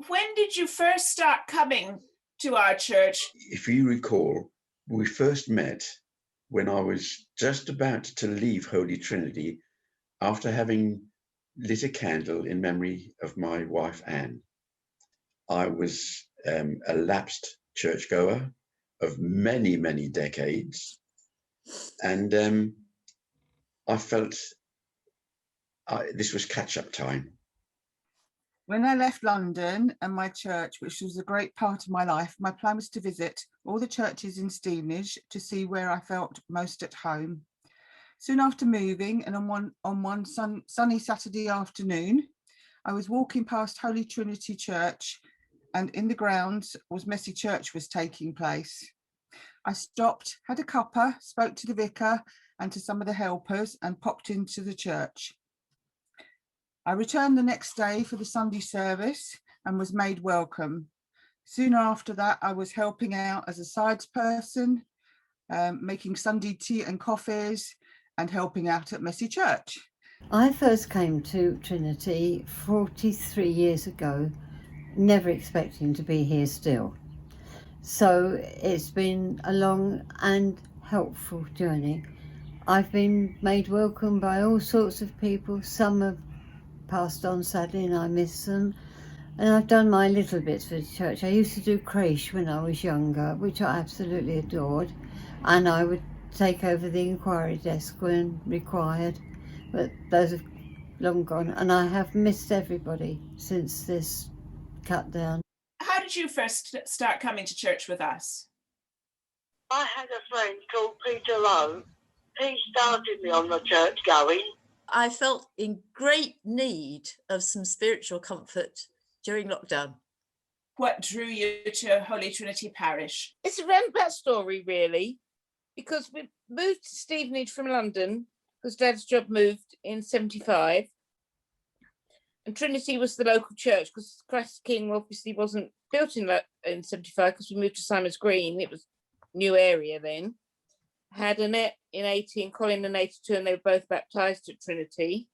When did you first start coming to our church? If you recall, we first met when I was just about to leave Holy Trinity after having lit a candle in memory of my wife, Anne. I was a lapsed churchgoer of many, many decades. And I felt this was catch-up time. When I left London and my church, which was a great part of my life, my plan was to visit all the churches in Stevenage to see where I felt most at home. Soon after moving, and on one sunny Saturday afternoon, I was walking past Holy Trinity Church, and in the grounds was Messy Church was taking place. I stopped, had a cuppa, spoke to the vicar and to some of the helpers, and popped into the church. I returned the next day for the Sunday service and was made welcome. Soon after that, I was helping out as a sides person, making Sunday tea and coffees, and helping out at Messy Church. I first came to Trinity 43 years ago, never expecting to be here still. So it's been a long and helpful journey. I've been made welcome by all sorts of people. Some have passed on sadly and I miss them. And I've done my little bits for the church. I used to do creche when I was younger, which I absolutely adored. And I would take over the inquiry desk when required. But those have long gone. And I have missed everybody since this cut down. How did you first start coming to church with us? I had a friend called Peter Lowe. He started me on the church going. I felt in great need of some spiritual comfort during lockdown. What drew you to Holy Trinity Parish? It's a roundabout story, really, because we moved to Stevenage from London because Dad's job moved in 75. And Trinity was the local church because Christ the King obviously wasn't built in 75 because we moved to Simons Green. It was a new area then. Had Annette in 80 and Colin in 82, and they were both baptised at Trinity.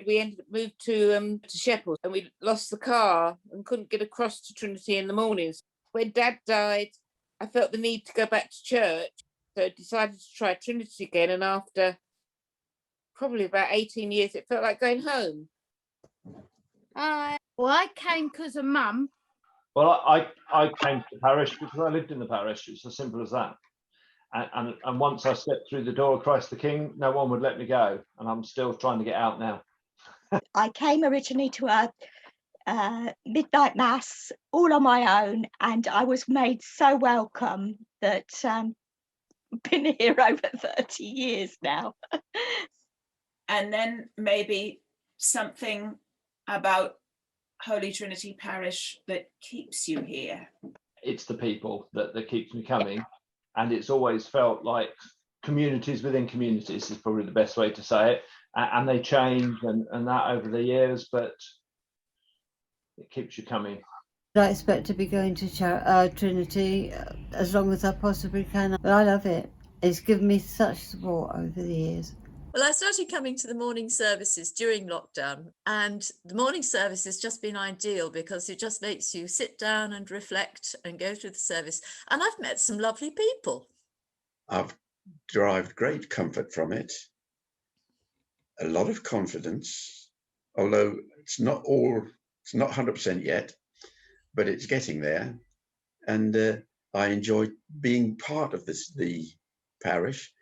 We moved to Sheffield, and we lost the car and couldn't get across to Trinity in the mornings. When Dad died, I felt the need to go back to church, so I decided to try Trinity again. And after probably about 18 years, it felt like going home. Well, I came because of Mum. Well, I came to the parish because I lived in the parish. It's as simple as that. And once I stepped through the door of Christ the King, no one would let me go. And I'm still trying to get out now. I came originally to a midnight mass all on my own, and I was made so welcome that I've been here over 30 years now. And then maybe something about Holy Trinity Parish that keeps you here. It's the people that keeps me coming. And it's always felt like communities within communities is probably the best way to say it. And they change and that over the years, but it keeps you coming. I expect to be going to Trinity as long as I possibly can. But I love it. It's given me such support over the years. Well, I started coming to the morning services during lockdown, and the morning service has just been ideal because it just makes you sit down and reflect and go through the service. And I've met some lovely people. I've derived great comfort from it, a lot of confidence, although it's not 100% yet, but it's getting there. And I enjoy being part of the parish,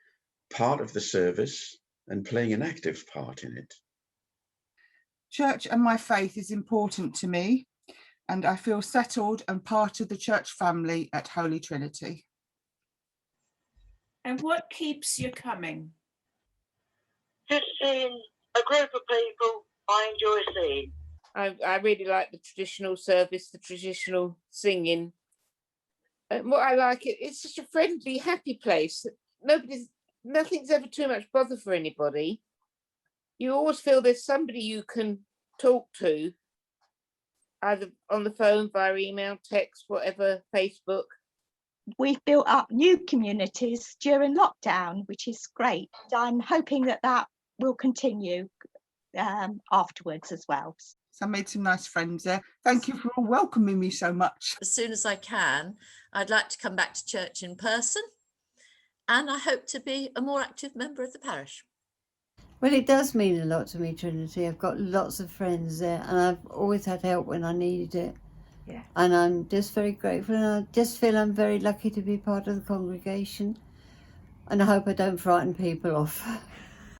part of the service, and playing an active part in it. Church and my faith is important to me, and I feel settled and part of the church family at Holy Trinity. And what keeps you coming? Just seeing a group of people I enjoy seeing. I really like the traditional service, the traditional singing. And what I like, it's such a friendly, happy place. Nothing's ever too much bother for anybody. You always feel there's somebody you can talk to, either on the phone, via email, text, whatever, Facebook. We've built up new communities during lockdown, which is great. I'm hoping that will continue afterwards as well. So I made some nice friends there. Thank you for all welcoming me so much. As soon as I can, I'd like to come back to church in person, and I hope to be a more active member of the parish. Well, it does mean a lot to me, Trinity. I've got lots of friends there, and I've always had help when I needed it. Yeah. And I'm just very grateful, and I just feel I'm very lucky to be part of the congregation. And I hope I don't frighten people off.